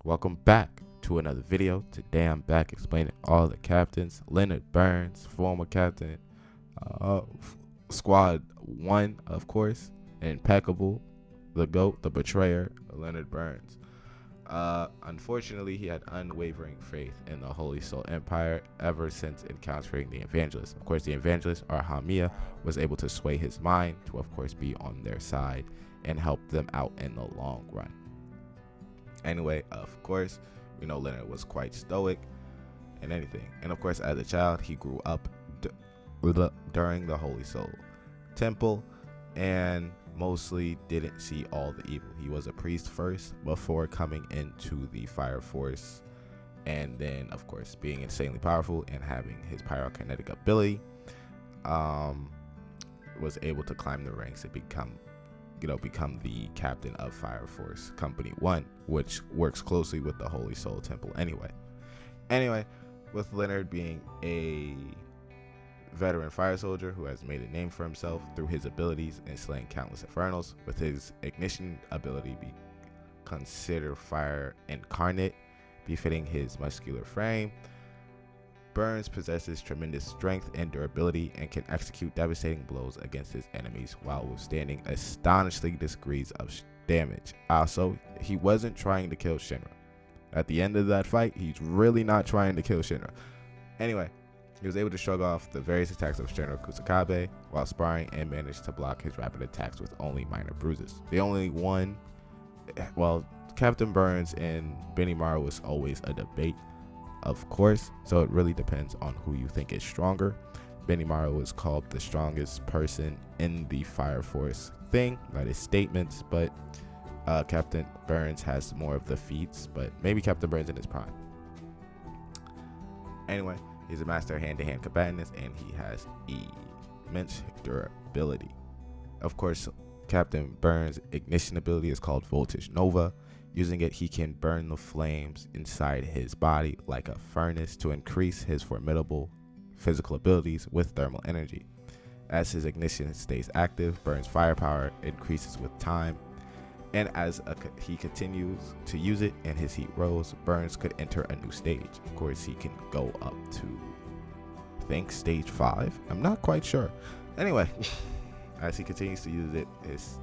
Welcome back to another video. Today I'm back explaining all the captains. Leonard Burns, former captain, uh, squad 1, of course, impeccable, the GOAT, the betrayer, Leonard Burns. Unfortunately, he had unwavering faith in the Holy Soul Empire ever since encountering the Evangelists. Of course, the Evangelists, or Hamiya, was able to sway his mind to, of course, be on their side and help them out in the long run. Anyway, of course, we know Leonard was quite stoic and anything. And of course, as a child, he grew up during the Holy Soul Temple and mostly didn't see all the evil. He was a priest first before coming into the Fire Force, and then of course being insanely powerful and having his pyrokinetic ability, was able to climb the ranks and become the captain of Fire Force Company 1, which works closely with the Holy Soul Temple anyway, with Leonard being a veteran fire soldier who has made a name for himself through his abilities in slaying countless infernos, with his ignition ability be considered fire incarnate, befitting his muscular frame. Burns possesses tremendous strength and durability and can execute devastating blows against his enemies while withstanding astonishing degrees of damage. Also, he wasn't trying to kill Shinra. At the end of that fight, he's really not trying to kill Shinra. Anyway, he was able to shrug off the various attacks of Shinra Kusakabe while sparring and managed to block his rapid attacks with only minor bruises. The only one, well, Captain Burns and Benimaru was always a debate, of course, so it really depends on who you think is stronger. Benimaru is called the strongest person in the Fire Force thing, that is statements, but Captain Burns has more of the feats, but maybe Captain Burns in his prime. Anyway, he's a master hand-to-hand combatant and he has immense durability. Of course, Captain Burns' ignition ability is called Voltage Nova. Using it, he can burn the flames inside his body like a furnace to increase his formidable physical abilities with thermal energy. As his ignition stays active, Burns' firepower increases with time, and as he continues to use it and his heat rose, Burns could enter a new stage. Of course, he can go up to, I think, stage 5. I'm not quite sure. Anyway, as he continues to use it, his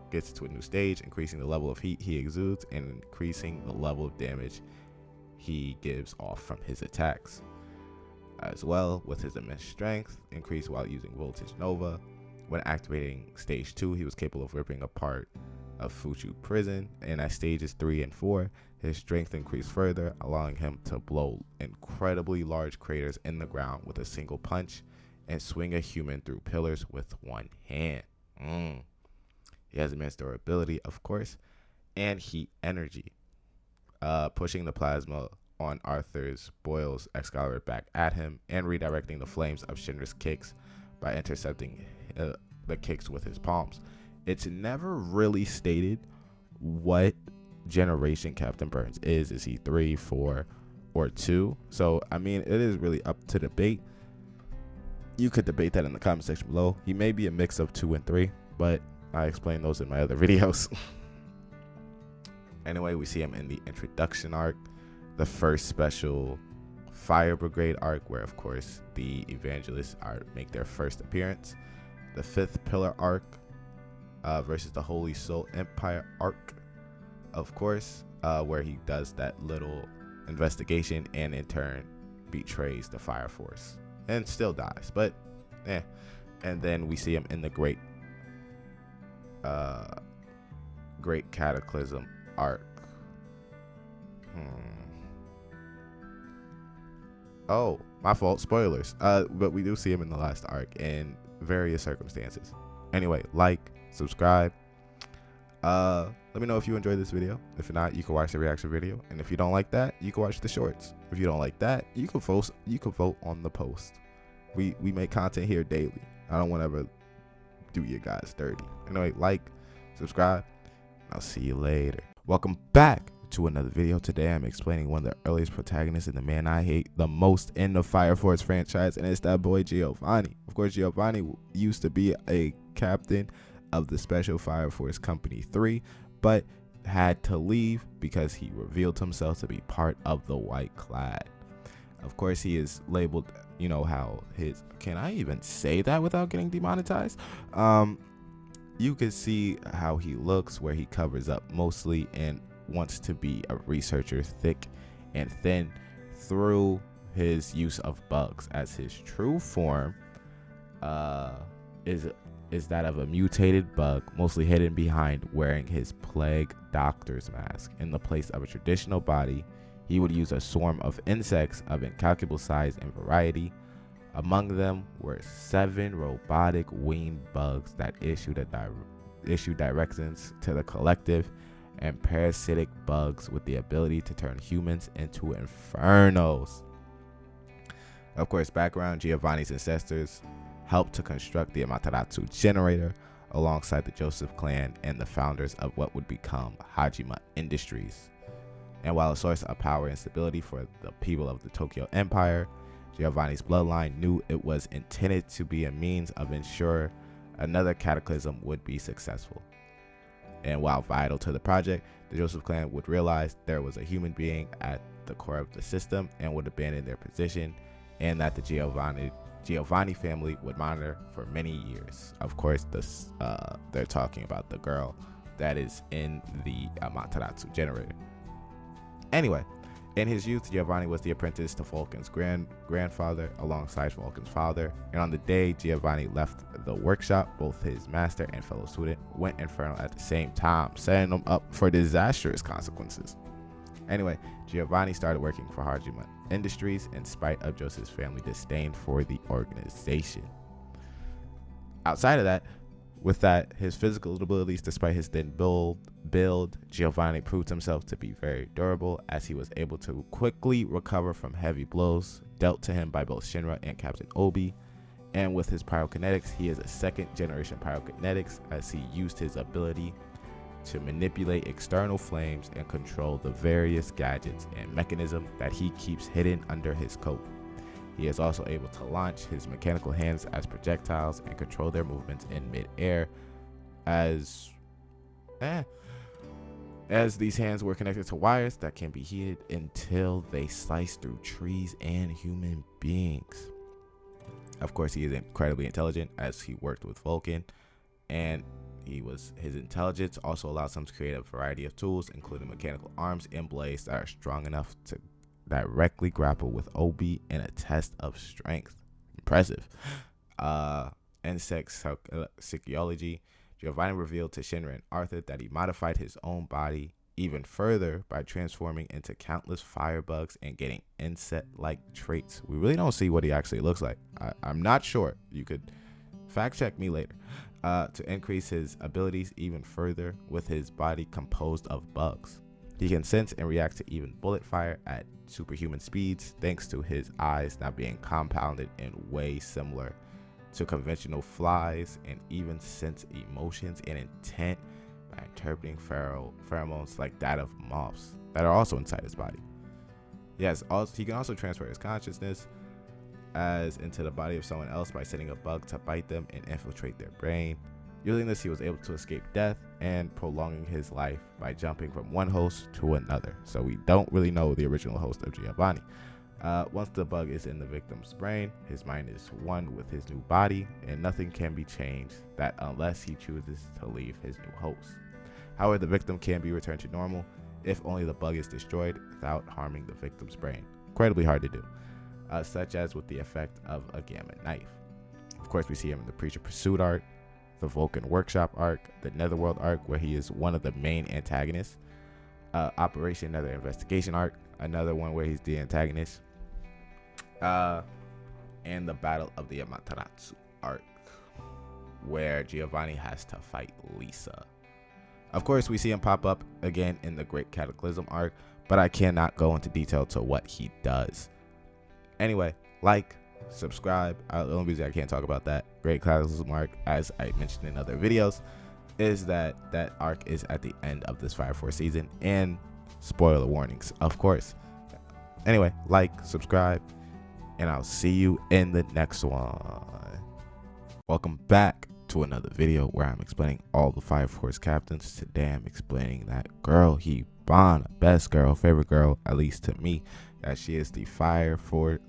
gets to a new stage, increasing the level of heat he exudes and increasing the level of damage he gives off from his attacks. As well, with his immense strength increased while using Voltage Nova. When activating stage 2, he was capable of ripping apart a Fuchu prison, and at stages 3 and 4, his strength increased further, allowing him to blow incredibly large craters in the ground with a single punch and swing a human through pillars with one hand. He has immense durability, of course, and heat energy, pushing the plasma on Arthur's Boyle's Excalibur back at him and redirecting the flames of Shinra's kicks by intercepting the kicks with his palms. It's never really stated what generation Captain Burns is. Is he 3, 4, or 2? So, I mean, it is really up to debate. You could debate that in the comment section below. He may be a mix of 2 and 3, but I explained those in my other videos. Anyway, we see him in the introduction arc, the first special Fire Brigade arc, where of course the Evangelists make their first appearance, the 5th Pillar arc versus the Holy Soul Empire arc, of course, where he does that little investigation and in turn betrays the Fire Force and still dies, but and then we see him in the Great Cataclysm arc. Oh, my fault, spoilers. But we do see him in the last arc in various circumstances. Anyway, like, subscribe. Let me know if you enjoyed this video. If not, you can watch the reaction video, and if you don't like that, you can watch the shorts. If you don't like that, you can vote on the post. We make content here daily. I don't want to ever do you guys dirty. Anyway, like, subscribe, and I'll see you later. Welcome back to another video. Today I'm explaining one of the earliest protagonists and the man I hate the most in the Fire Force franchise, and it's that boy Giovani. Of course, Giovani used to be a captain of the Special Fire Force Company 3, but had to leave because he revealed himself to be part of the White Clad. Of course, he is labeled, you know, how his, can I even say that without getting demonetized? You can see how he looks, where he covers up mostly and wants to be a researcher, thick and thin, through his use of bugs, as his true form is that of a mutated bug, mostly hidden behind wearing his plague doctor's mask. In the place of a traditional body, he would use a swarm of insects of incalculable size and variety. Among them were 7 robotic winged bugs that issued directions to the collective, and parasitic bugs with the ability to turn humans into infernos. Of course, background: Giovani's ancestors helped to construct the Amaterasu generator alongside the Joseph clan and the founders of what would become Hajima Industries. And while a source of power and stability for the people of the Tokyo Empire, Giovani's bloodline knew it was intended to be a means of ensuring another cataclysm would be successful. And while vital to the project, the Joseph clan would realize there was a human being at the core of the system and would abandon their position, and that the Giovani family would monitor for many years. Of course, they're talking about the girl that is in the Amaterasu generator. Anyway, in his youth, Giovani was the apprentice to Vulcan's grandfather alongside Vulcan's father, and on the day Giovani left the workshop, both his master and fellow student went infernal at the same time, setting them up for disastrous consequences. Anyway, Giovani started working for Hajima Industries in spite of Joseph's family disdain for the organization. Outside of that, with his physical abilities, despite his thin build, Giovani proved himself to be very durable, as he was able to quickly recover from heavy blows dealt to him by both Shinra and Captain Obi. And with his pyrokinetics, he is a second generation pyrokinetics, as he used his ability to manipulate external flames and control the various gadgets and mechanisms that he keeps hidden under his coat. He is also able to launch his mechanical hands as projectiles and control their movements in mid-air, as these hands were connected to wires that can be heated until they slice through trees and human beings. Of course, he is incredibly intelligent, as he worked with Vulcan, and his intelligence also allows him to create a variety of tools, including mechanical arms and blades that are strong enough to directly grapple with Obi in a test of strength. Impressive. Insect psychology. Giovani revealed to Shinra and Arthur that he modified his own body even further by transforming into countless firebugs and getting insect-like traits. We really don't see what he actually looks like. I'm not sure. You could fact check me later. To increase his abilities even further with his body composed of bugs. He can sense and react to even bullet fire at superhuman speeds, thanks to his eyes now being compounded in ways similar to conventional flies, and even sense emotions and intent by interpreting pheromones like that of moths that are also inside his body. Yes, he can also transfer his consciousness as into the body of someone else by sending a bug to bite them and infiltrate their brain. Using this, he was able to escape death and prolonging his life by jumping from one host to another. So we don't really know the original host of Giovani. Once the bug is in the victim's brain, his mind is one with his new body, and nothing can be changed that unless he chooses to leave his new host. However, the victim can be returned to normal if only the bug is destroyed without harming the victim's brain. Incredibly hard to do. Such as with the effect of a gamma knife. Of course, we see him in the Preacher Pursuit arc, the Vulcan Workshop arc, the Netherworld arc, where he is one of the main antagonists, Operation Nether Investigation arc, another one where he's the antagonist, and the Battle of the Amaterasu arc, where Giovani has to fight Lisa. Of course, we see him pop up again in the Great Cataclysm arc, but I cannot go into detail to what he does. Anyway, like, subscribe. The only reason I can't talk about that Great Cataclysm arc, as I mentioned in other videos, is that arc is at the end of this Fire Force season, and spoiler warnings, of course. Anyway, like, subscribe, and I'll see you in the next one. Welcome back to another video where I'm explaining all the Fire Force captains. Today I'm explaining that girl, Hibana, best girl, favorite girl, at least to me, that she is the Fire Force.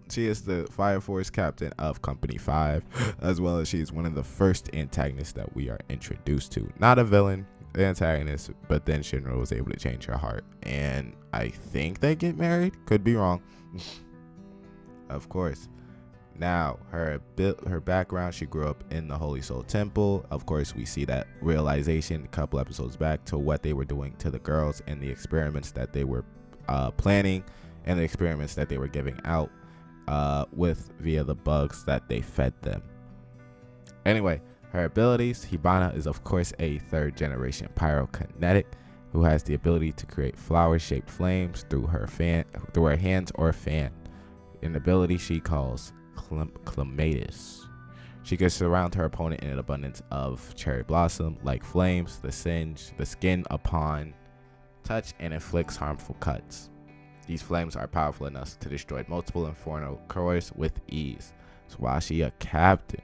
She is the Fire Force captain of Company 5, as well as she's one of the first antagonists that we are introduced to. Not a villain, antagonist, but then Shinra was able to change her heart, and I think they get married. Could be wrong. Of course. Now, her background, she grew up in the Holy Soul Temple. Of course, we see that realization a couple episodes back to what they were doing to the girls and the experiments that they were planning and the experiments that they were giving out via the bugs that they fed them. Anyway, her abilities, Hibana is of course a third generation pyrokinetic who has the ability to create flower shaped flames through her hands or fan. An ability she calls Clematis. She can surround her opponent in an abundance of cherry blossom like flames, the singe the skin upon touch, and inflicts harmful cuts. These flames are powerful enough to destroy multiple infernal cores with ease. So while she a captain,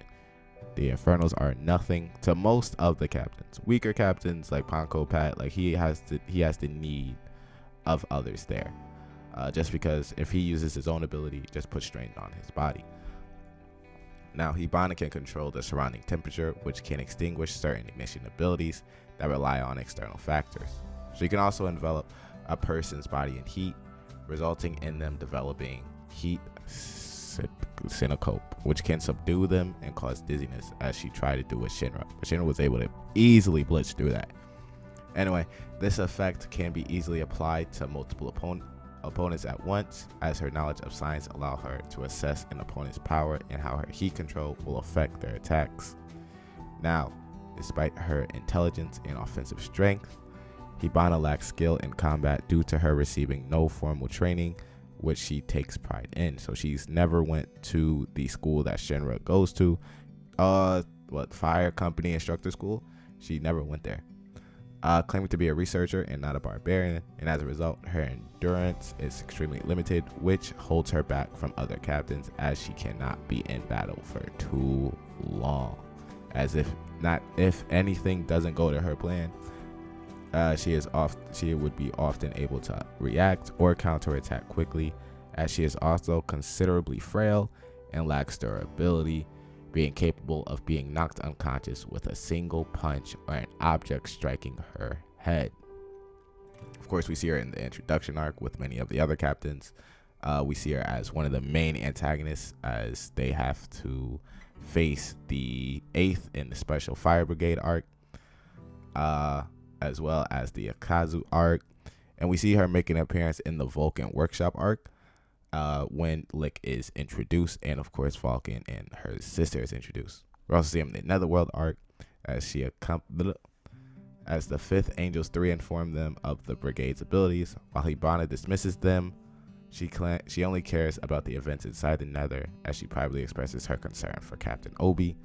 the infernals are nothing to most of the captains. Weaker captains like Ponco Pat, like he has the need of others there. Just because if he uses his own ability, just puts strain on his body. Now, Hibana can control the surrounding temperature, which can extinguish certain ignition abilities that rely on external factors. She can also envelop a person's body in heat, resulting in them developing heat syncope, which can subdue them and cause dizziness, as she tried to do with Shinra. But Shinra was able to easily blitz through that. Anyway, this effect can be easily applied to multiple opponents at once, as her knowledge of science allow her to assess an opponent's power and how her heat control will affect their attacks. Now, despite her intelligence and offensive strength, Hibana lacks skill in combat due to her receiving no formal training, which she takes pride in. So she's never went to the school that Shinra goes to, Fire Company Instructor School. She never went there. Claiming to be a researcher and not a barbarian, and as a result, her endurance is extremely limited, which holds her back from other captains, as she cannot be in battle for too long. As if anything doesn't go to her plan, she would be often able to react or counterattack quickly, as she is also considerably frail and lacks durability, being capable of being knocked unconscious with a single punch or an object striking her head. Of course, we see her in the introduction arc with many of the other captains. We see her as one of the main antagonists, as they have to face the 8th in the Special Fire Brigade arc, as well as the Akazu arc. And we see her making an appearance in the Vulcan Workshop arc, when Lick is introduced, and of course Vulcan and her sister is introduced. We also see him in the Netherworld arc, as the 5th Angels 3 inform them of the brigade's abilities. While Hibana dismisses them, she only cares about the events inside the Nether, as she privately expresses her concern for Captain Obi.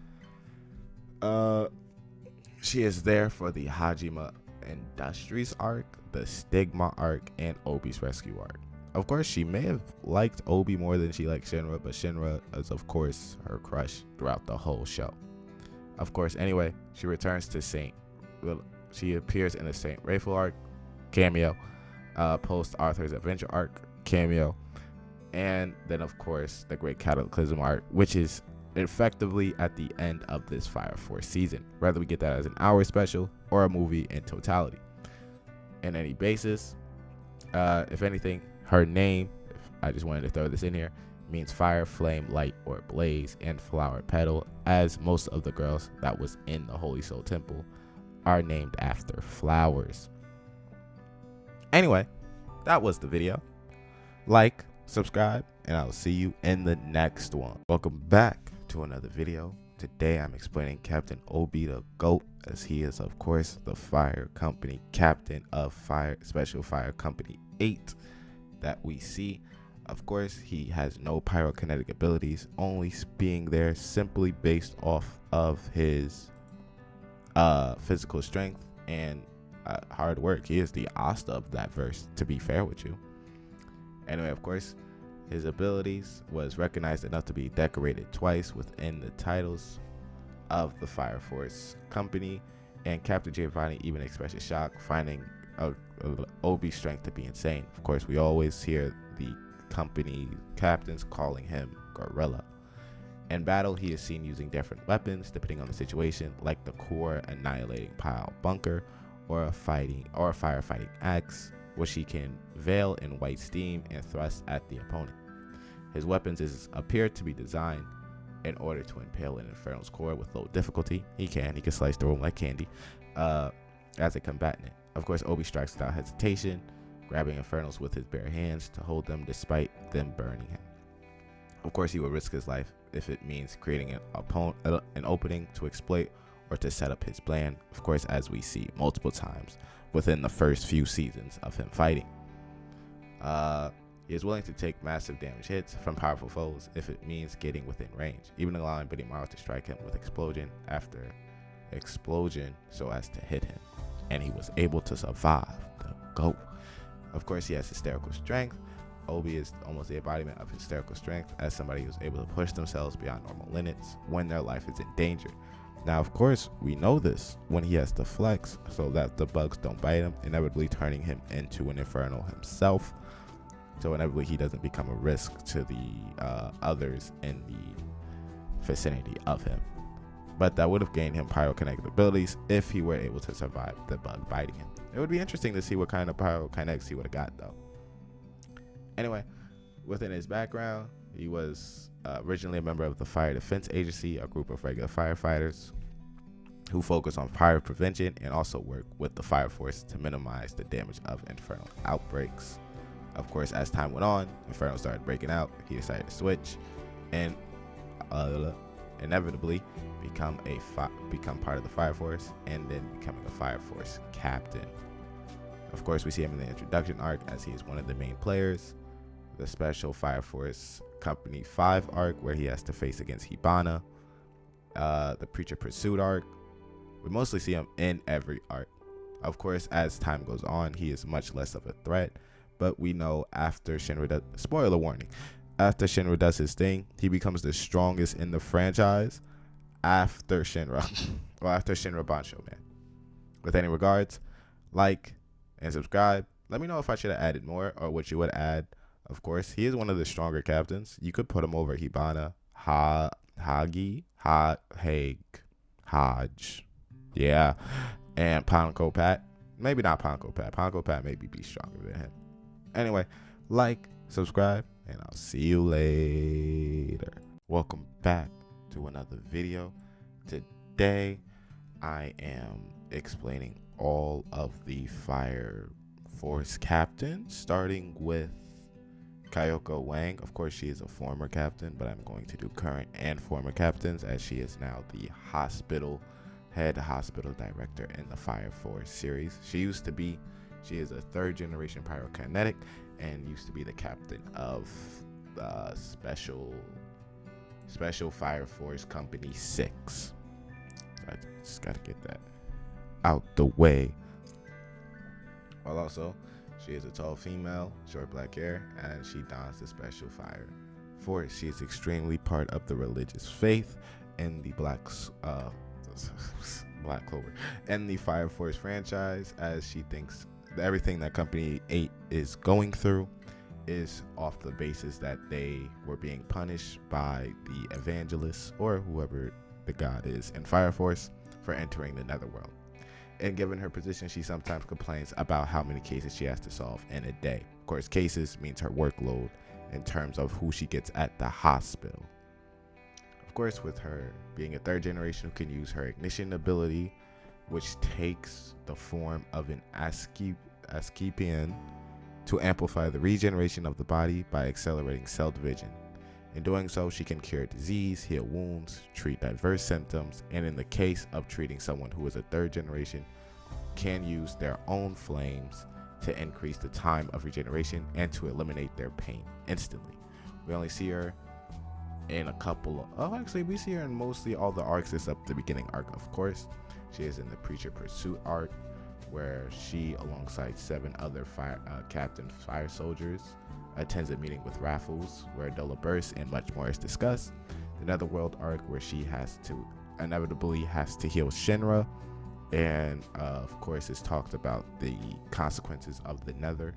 She is there for the Hajime Industries arc, the Stigma arc, and Obi's rescue arc. Of course, she may have liked Obi more than she liked Shinra, but Shinra is, of course, her crush throughout the whole show. Of course, anyway, she returns to she appears in the Saint Rayful arc, cameo, post Arthur's Adventure arc, cameo, and then, of course, the Great Cataclysm arc, which is effectively at the end of this Fire Force season, whether we get that as an hour special or a movie in totality. In any basis, if anything, her name, I just wanted to throw this in here, means fire, flame, light, or blaze, and flower petal, as most of the girls that was in the Holy Soul Temple are named after flowers. Anyway, that was the video. Like, subscribe, and I'll see you in the next one. Welcome back to another video. Today I'm explaining Captain Obi the GOAT, as he is, of course, the Fire Company captain of Special Fire Company 8 that we see. Of course, he has no pyrokinetic abilities, only being there simply based off of his physical strength and hard work. He is the Asta of that verse, to be fair with you. Anyway, of course, his abilities was recognized enough to be decorated twice within the titles of the Fire Force Company, and Captain Giovani even expresses shock, finding Obi's strength to be insane. Of course, we always hear the company captains calling him Gorilla. In battle, he is seen using different weapons depending on the situation, like the core annihilating pile bunker or a firefighting axe, which he can veil in white steam and thrust at the opponent. His weapons appear to be designed in order to impale an Inferno's core with low difficulty. He can slice through them like candy as a combatant. Of course, Obi strikes without hesitation, grabbing Infernos with his bare hands to hold them despite them burning him. Of course, he would risk his life if it means creating an opening to exploit or to set up his plan, of course, as we see multiple times within the first few seasons of him fighting. He is willing to take massive damage hits from powerful foes if it means getting within range, even allowing Benimaru to strike him with explosion after explosion so as to hit him. And he was able to survive the GOAT. Of course, he has hysterical strength. Obi is almost the embodiment of hysterical strength, as somebody who's able to push themselves beyond normal limits when their life is in danger. Now, of course, we know this when he has to flex so that the bugs don't bite him, inevitably turning him into an Inferno himself. So inevitably he doesn't become a risk to the others in the vicinity of him. But that would have gained him pyrokinetic abilities if he were able to survive the bug biting him. It would be interesting to see what kind of pyrokinetics he would have got, though. Anyway, within his background, he was originally a member of the Fire Defense Agency, a group of regular firefighters who focus on fire prevention and also work with the fire force to minimize the damage of infernal outbreaks. Of course, as time went on, Inferno started breaking out. He decided to switch and inevitably become part of the fire force, and then becoming a fire force captain. Of course, we see him in the introduction arc as he is one of the main players. The Special Fire Force Company 5 arc, where he has to face against Hibana. The Preacher Pursuit arc. We mostly see him in every arc. Of course, as time goes on, he is much less of a threat. But we know after Shinra does, spoiler warning, after Shinra does his thing, he becomes the strongest in the franchise after Shinra. Well, after Shinra Bansho, man. With any regards, like and subscribe. Let me know if I should have added more or what you would add. Of course, he is one of the stronger captains. You could put him over Hibana, Hodge. Yeah. And Ponco Pat. Maybe not Ponco Pat. Ponco Pat maybe be stronger than him. Anyway, like, subscribe, and I'll see you later. Welcome back to another video. Today, I am explaining all of the Fire Force captains, starting with Kyoko Wang. Of course, she is a former captain, but I'm going to do current and former captains, as she is now the head hospital director in the Fire Force series. She is a third generation pyrokinetic and used to be the captain of Special Fire Force Company 6. I just gotta get that out the way. Well, also, she is a tall female, short black hair, and she dons the Special Fire Force. She is extremely part of the religious faith in the Black Clover and the Fire Force franchise, as she thinks everything that Company 8 is going through is off the basis that they were being punished by the evangelists or whoever the god is in Fire Force for entering the netherworld. And given her position, she sometimes complains about how many cases she has to solve in a day. Of course, cases means her workload in terms of who she gets at the hospital. Of course, with her being a third generation who can use her ignition ability, which takes the form of an Asclepian to amplify the regeneration of the body by accelerating cell division. In doing so, she can cure disease, heal wounds, treat diverse symptoms, and in the case of treating someone who is a third generation, can use their own flames to increase the time of regeneration and to eliminate their pain instantly. We only see her in we see her in mostly all the arcs except the beginning arc, of course. She is in the Preacher Pursuit arc, where she, alongside 7 other Captain Fire Soldiers, attends a meeting with Raffles, where Dola bursts and much more is discussed. The Netherworld arc, where she has to inevitably has to heal Shinra, and of course it's talked about the consequences of the Nether.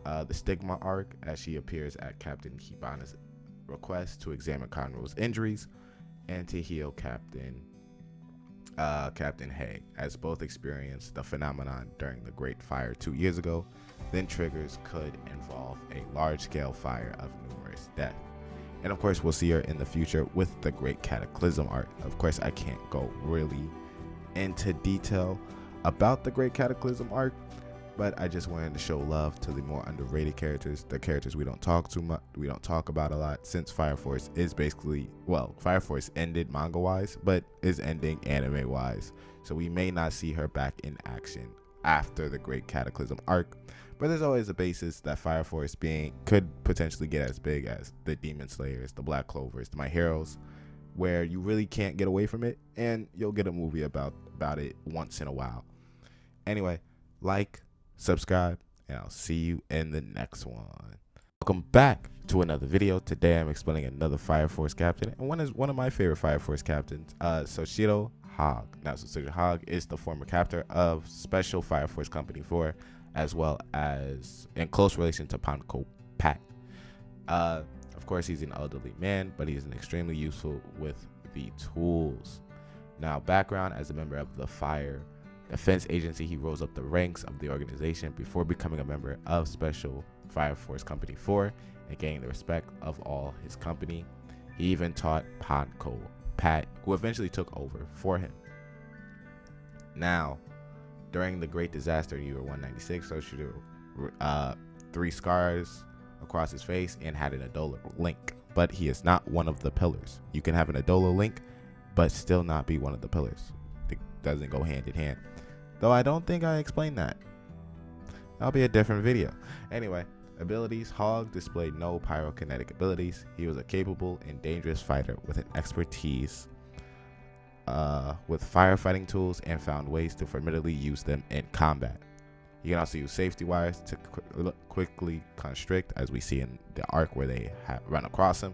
The Stigma arc, as she appears at Captain Hibana's request to examine Conroe's injuries and to heal Captain Haig, as both experienced the phenomenon during the Great Fire 2 years ago. Then triggers could involve a large-scale fire of numerous deaths. And of course, we'll see her in the future with the Great Cataclysm arc. Of course, I can't go really into detail about the Great Cataclysm arc, but I just wanted to show love to the more underrated characters, the characters we don't talk about a lot, since Fire Force is basically, well, Fire Force ended manga wise, but is ending anime wise, so we may not see her back in action after the Great Cataclysm arc. But there's always a basis that Fire Force could potentially get as big as the Demon Slayers, the Black Clovers, the My Heroes, where you really can't get away from it, and you'll get a movie about it once in a while. Anyway, like, subscribe, and I'll see you in the next one. Welcome back to another video. Today I'm explaining another Fire Force captain, and one of my favorite Fire Force captains, Soshido Hog. Now, Soshido Hog is the former captain of Special Fire Force Company 4, as well as in close relation to Ponco Pat. Of course, he's an elderly man, but he's extremely useful with the tools. Now, background: as a member of the Fire Defense Agency, he rose up the ranks of the organization before becoming a member of Special Fire Force Company 4 and gaining the respect of all his company. He even taught Ponco Pat, who eventually took over for him. Now, during the Great Disaster in year 196, Soshido 3 scars across his face and had an Adola link, but he is not one of the pillars. You can have an Adola link but still not be one of the pillars. It doesn't go hand in hand, though I don't think I explained that. That'll be a different video. Anyway, abilities: Hog displayed no pyrokinetic abilities. He was a capable and dangerous fighter with an expertise with firefighting tools and found ways to formidably use them in combat. You can also use safety wires to quickly constrict, as we see in the arc where they run across him,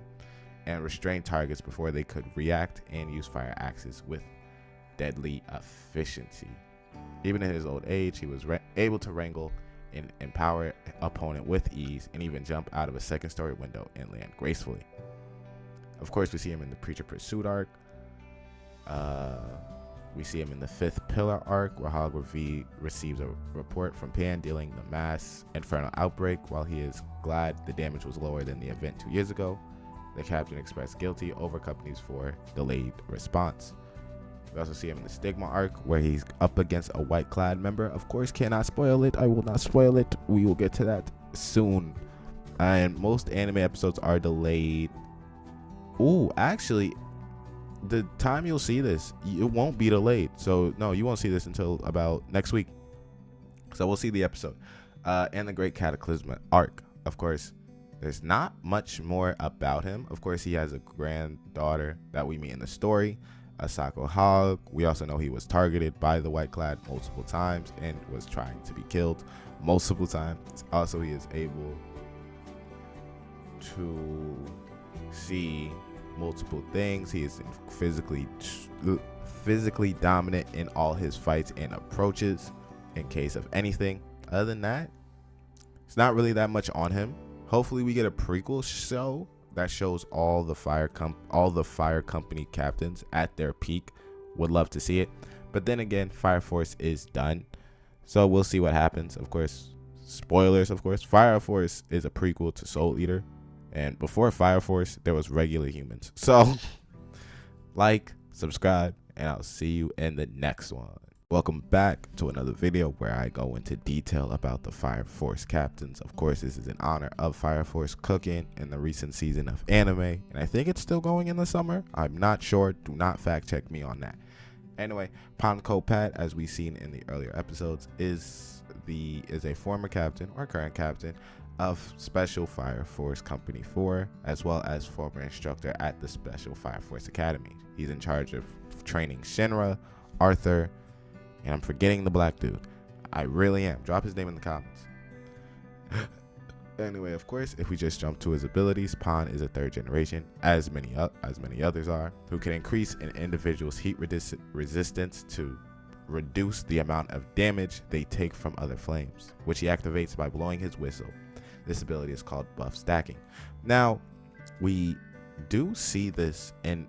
and restrain targets before they could react, and use fire axes with deadly efficiency. Even in his old age, he was able to wrangle and empower opponent with ease, and even jump out of a second-story window and land gracefully. Of course, we see him in the Preacher Pursuit arc. We see him in the 5th Pillar arc, where Hog receives a report from Pan dealing the mass infernal outbreak. While he is glad the damage was lower than the event 2 years ago, the captain expressed guilty over companies for delayed response. We also see him in the Stigma arc, where he's up against a white clad member. Of course, cannot spoil it. I will not spoil it. We will get to that soon. And most anime episodes are delayed. Ooh, actually, the time you'll see this, it won't be delayed. So no, you won't see this until about next week. So we'll see the episode. And the Great Cataclysm arc. Of course, there's not much more about him. Of course, he has a granddaughter that we meet in the story, Asako Hog. We also know he was targeted by the White Clad multiple times and was trying to be killed multiple times. Also, he is able to see multiple things. He is physically dominant in all his fights and approaches in case of anything. Other than that, it's not really that much on him. Hopefully we get a prequel show that shows all the fire company captains at their peak. Would love to see it, but then again, Fire Force is done, so we'll see what happens. Of course, spoilers, of course, Fire Force is a prequel to Soul Eater, and before Fire Force there was regular humans. So like, subscribe, and I'll see you in the next one. Welcome back to another video where I go into detail about the Fire Force captains. Of course, this is in honor of Fire Force cooking in the recent season of anime, and I think it's still going in the summer. I'm not sure. Do not fact check me on that. Anyway, Ponco Pat, as we've seen in the earlier episodes, is a former captain or current captain of Special Fire Force Company 4, as well as former instructor at the Special Fire Force Academy. He's in charge of training Shinra, Arthur, and I'm forgetting the black dude. I really am. Drop his name in the comments. Anyway, of course, if we just jump to his abilities, Pawn is a third generation, as many others are, who can increase an individual's heat resistance to reduce the amount of damage they take from other flames, which he activates by blowing his whistle. This ability is called buff stacking. Now, we do see this in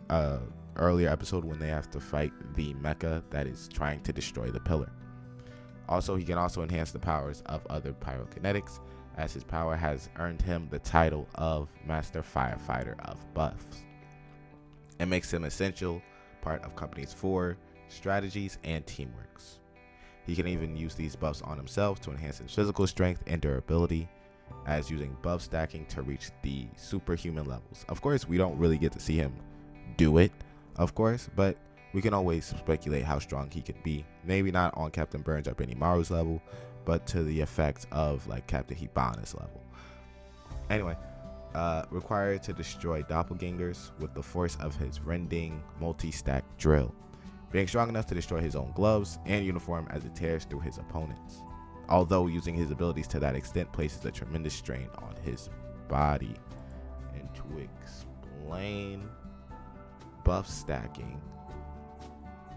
earlier episode when they have to fight the mecha that is trying to destroy the pillar. Also, he can also enhance the powers of other pyrokinetics, as his power has earned him the title of Master Firefighter of Buffs. It makes him an essential part of Company's 4 strategies and teamworks. He can even use these buffs on himself to enhance his physical strength and durability, as using buff stacking to reach the superhuman levels. Of course, we don't really get to see him do it, of course, but we can always speculate how strong he can be. Maybe not on Captain Burns or Benimaru's level, but to the effect of like Captain Hibana's level. Anyway, required to destroy doppelgangers with the force of his rending multi-stack drill, being strong enough to destroy his own gloves and uniform as it tears through his opponents. Although using his abilities to that extent places a tremendous strain on his body. And to explain buff stacking,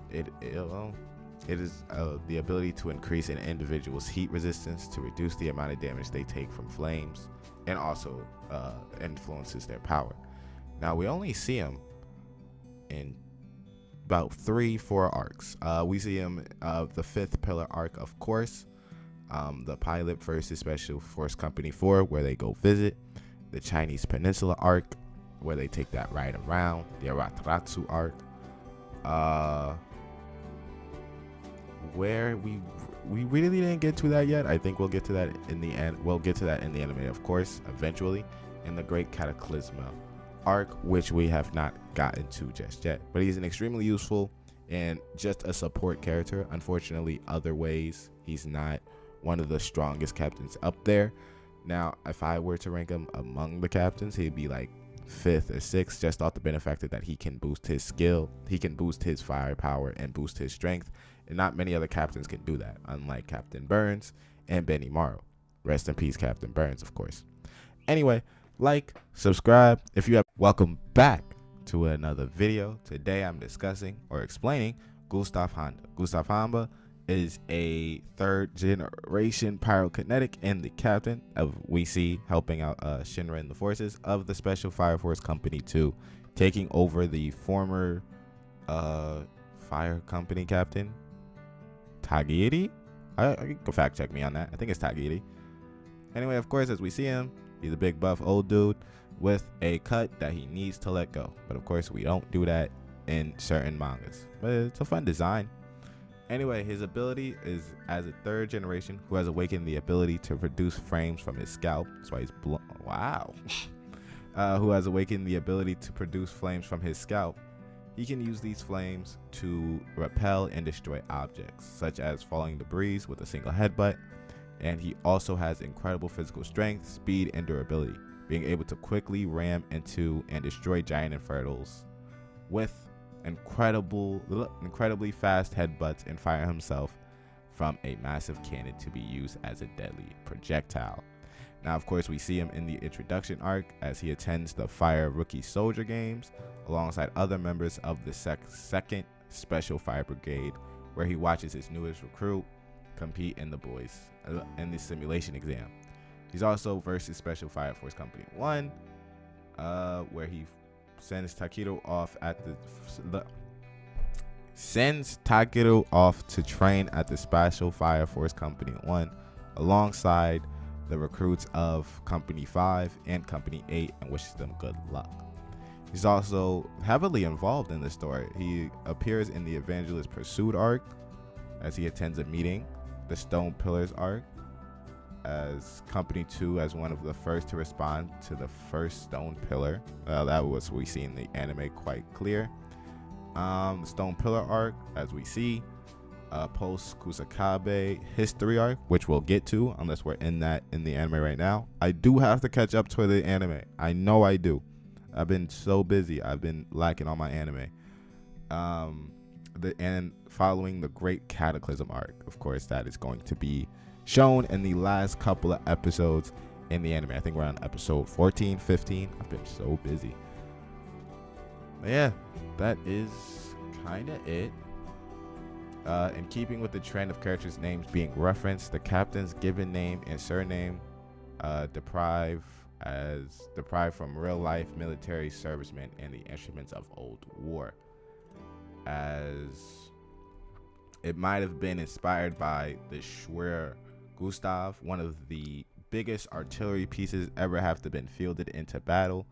it is the ability to increase an individual's heat resistance to reduce the amount of damage they take from flames, and also influences their power. Now, we only see him in about 3-4 arcs. We see him the 5th pillar arc, of course, the Pilot versus Special Force Company 4, where they go visit, the Chinese Peninsula arc, where they take that ride around, the Aratratsu arc, where we really didn't get to that yet. I think we'll get to that in the end. We'll get to that in the anime, of course, eventually, in the Great Cataclysma arc, which we have not gotten to just yet. But he's an extremely useful and just a support character. Unfortunately, other ways, he's not one of the strongest captains up there. Now, if I were to rank him among the captains, he'd be like 5th or 6th, just off the benefit that he can boost his skill, he can boost his firepower and boost his strength, and not many other captains can do that, unlike Captain Burns and Benimaru. Rest in peace, Captain Burns, of course. Anyway, like, subscribe if you have. Welcome back to another video. Today I'm discussing or explaining Gustaf Hamba. Gustaf Hamba is a 3rd generation pyrokinetic and the captain of we see helping out Shinra in the forces of the Special Fire Force Company 2, taking over the former fire company captain Tagiri. You can fact check me on that. I think it's Tagiri. Anyway, of course, as we see him, he's a big buff old dude with a cut that he needs to let go. But of course, we don't do that in certain mangas. But it's a fun design. Anyway, his ability is as a 3rd generation who has awakened the ability to produce flames from his scalp. That's why he's wow. Who has awakened the ability to produce flames from his scalp. He can use these flames to repel and destroy objects, such as falling debris with a single headbutt. And he also has incredible physical strength, speed, and durability, being able to quickly ram into and destroy giant infernos with incredibly fast headbutts and fire himself from a massive cannon to be used as a deadly projectile. Now, of course, we see him in the introduction arc as he attends the Fire Rookie Soldier Games alongside other members of the 2nd Special Fire Brigade, where he watches his newest recruit compete in the simulation exam. He's also versus Special Fire Force Company 1, where he sends Takeru off to train at the Special Fire Force Company 1 alongside the recruits of Company 5 and Company 8 and wishes them good luck. He's also heavily involved in the story. He appears in the Evangelist Pursuit arc as he attends a meeting, the Stone Pillars arc as Company 2 as one of the first to respond to the first stone pillar. That was we see in the anime quite clear. The Stone Pillar arc, as we see, post Kusakabe history arc, which we'll get to unless we're in the anime right now. I do have to catch up to the anime. I know I do. I've been so busy. I've been lacking on my anime. And following the Great Cataclysm arc, of course, that is going to be shown in the last couple of episodes in the anime. I think we're on episode 14, 15. I've been so busy. But yeah, that is kind of it. In keeping with the trend of characters' names being referenced, the captain's given name and surname deprived from real life military servicemen and the instruments of old war, as it might have been inspired by the Schwer Gustaf, one of the biggest artillery pieces ever have to been fielded into battle,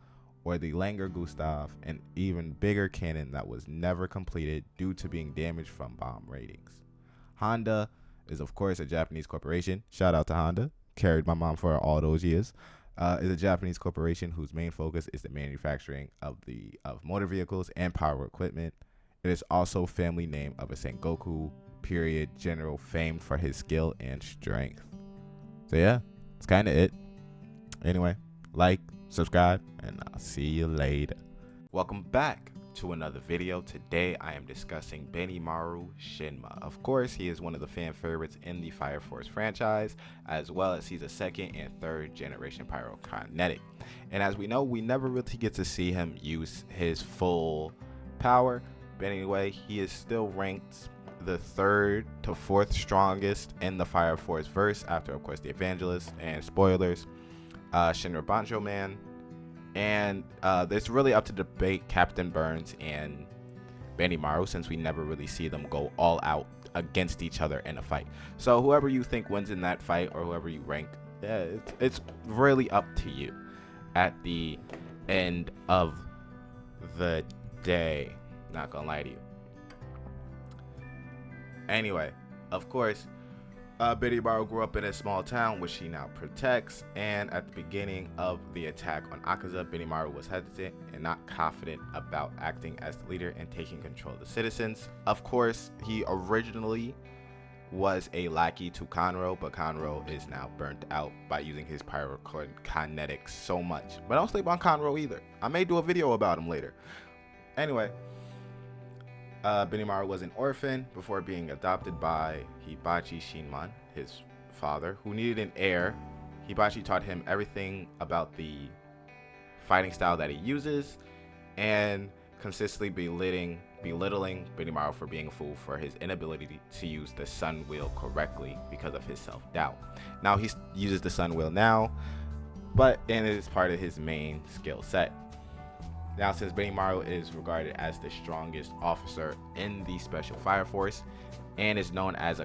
or the Langer Gustaf, an even bigger cannon that was never completed due to being damaged from bomb ratings. Honda is of course a Japanese corporation. Shout out to Honda, carried my mom for all those years. Is a Japanese corporation whose main focus is the manufacturing of motor vehicles and power equipment. It is also family name of a Sengoku period general famed for his skill and strength. So yeah, that's kind of it. Anyway, like, subscribe, and I'll see you later. Welcome back to another video. Today I am discussing Benimaru Shinma. Of course, he is one of the fan favorites in the Fire Force franchise, as well as he's a second and third generation pyrokinetic. And as we know, we never really get to see him use his full power. But anyway, he is still ranked the 3rd to 4th strongest in the Fire Force verse, after of course the Evangelist and spoilers, Shinra Banjo Man. And it's really up to debate Captain Burns and Benimaru, since we never really see them go all out against each other in a fight. So whoever you think wins in that fight, or whoever you rank, it's really up to you at the end of the day. Not gonna lie to you. Anyway, of course, Benimaru grew up in a small town which he now protects, and at the beginning of the attack on Akaza, Benimaru was hesitant and not confident about acting as the leader and taking control of the citizens. Of course, he originally was a lackey to Conro, but Conro is now burnt out by using his pyrokinetics so much. But don't sleep on Conro either. I may do a video about him later. Anyway, Benimaru was an orphan before being adopted by Hibachi Shinman, his father, who needed an heir. Hibachi taught him everything about the fighting style that he uses, and consistently belittling Benimaru for being a fool for his inability to use the Sun Wheel correctly because of his self-doubt. Now he uses the Sun Wheel now, and it is part of his main skill set. Now, since Benimaru is regarded as the strongest officer in the Special Fire Force and is known as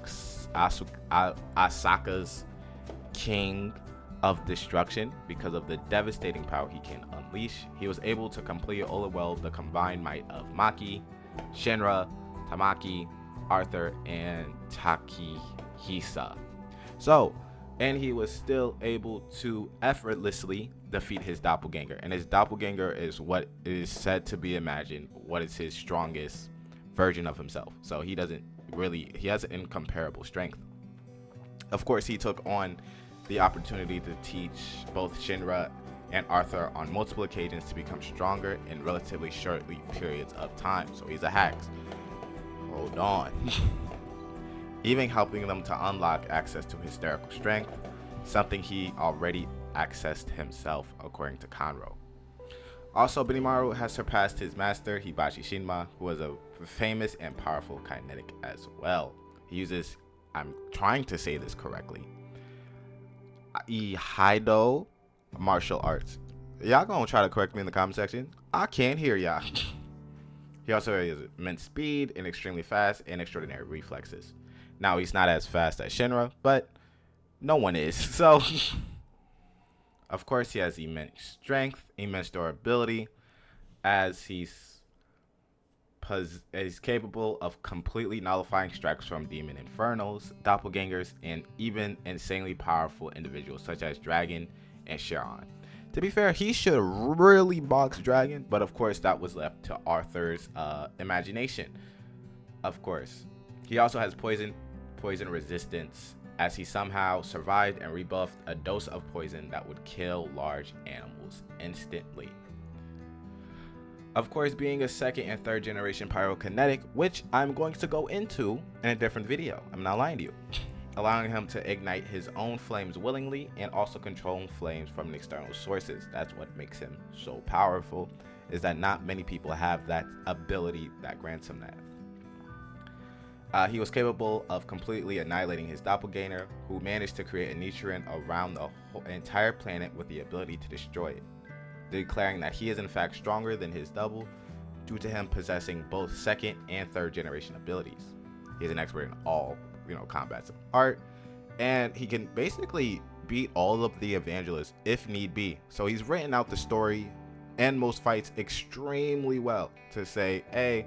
Asaka's King of Destruction because of the devastating power he can unleash, he was able to completely overwhelm the combined might of Maki, Shinra, Tamaki, Arthur, and Takehisa. And he was still able to effortlessly defeat his doppelganger. And his doppelganger is what is said to be imagined what is his strongest version of himself. So he has an incomparable strength. Of course, he took on the opportunity to teach both Shinra and Arthur on multiple occasions to become stronger in relatively short periods of time. So he's a hacks. Hold on. Even helping them to unlock access to hysterical strength, something he already accessed himself, according to Conro. Also, Benimaru has surpassed his master, Hibachi Shinma, who was a famous and powerful kinetic as well. He uses, I'm trying to say this correctly, Ihaido martial arts. Y'all gonna try to correct me in the comment section? I can't hear y'all. He also has immense speed and extremely fast and extraordinary reflexes. Now, he's not as fast as Shinra, but no one is. So, of course, he has immense strength, immense durability, as he's capable of completely nullifying strikes from demon infernos, doppelgangers, and even insanely powerful individuals such as Dragon and Sharon. To be fair, he should really box Dragon, but of course, that was left to Arthur's imagination. Of course, he also has poison resistance, as he somehow survived and rebuffed a dose of poison that would kill large animals instantly. Of course, being a second and third generation pyrokinetic, which I'm going to go into in a different video. I'm not lying to you. allowing him to ignite his own flames willingly and also control flames from external sources. That's what makes him so powerful, is that not many people have that ability that grants him that. He was capable of completely annihilating his doppelganger, who managed to create a Nichiren around the entire planet with the ability to destroy it, declaring that he is in fact stronger than his double due to him possessing both second and third generation abilities. He is an expert in all, combats of art, and he can basically beat all of the evangelists if need be. So he's written out the story and most fights extremely well to say, hey,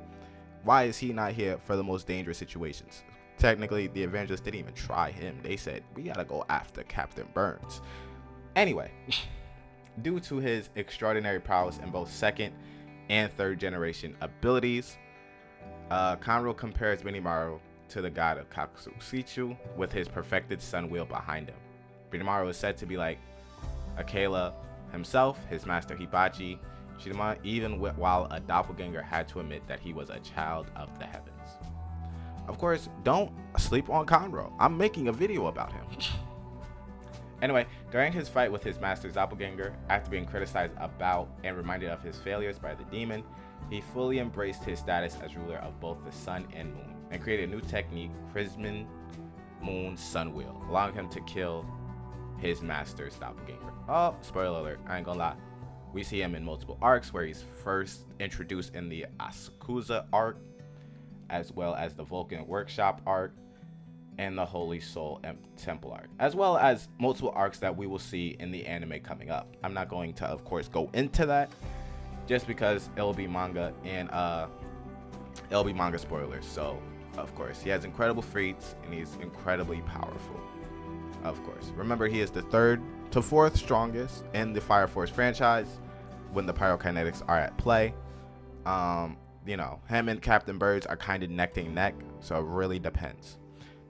why is he not here for the most dangerous situations? Technically, the evangelists didn't even try him. They said, we gotta go after Captain Burns. Anyway, due to his extraordinary prowess in both second and third generation abilities, Conro compares Benimaru to the god of Kakusuichu with his perfected sun wheel behind him. Benimaru is said to be like Akela himself, his master Hibachi, Shirama, even while a doppelganger had to admit that he was a child of the heavens. Of course, don't sleep on Conro. I'm making a video about him. Anyway, during his fight with his master's doppelganger, after being criticized about and reminded of his failures by the demon, he fully embraced his status as ruler of both the sun and moon, and created a new technique, Prism Moon Sun Wheel, allowing him to kill his master's doppelganger. Oh, spoiler alert, I ain't gonna lie. We see him in multiple arcs, where he's first introduced in the Asakusa arc, as well as the Vulcan Workshop arc, and the Holy Soul Temple arc, as well as multiple arcs that we will see in the anime coming up. I'm not going to, of course, go into that, just because it'll be manga, and it'll be manga spoilers. So, of course, he has incredible feats, and he's incredibly powerful. Of course, remember, he is the 3rd to 4th strongest in the Fire Force franchise when the pyrokinetics are at play. Him and Captain Burns are kind of neck and neck, so it really depends.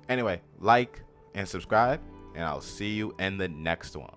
Anyway, like and subscribe, and I'll see you in the next one.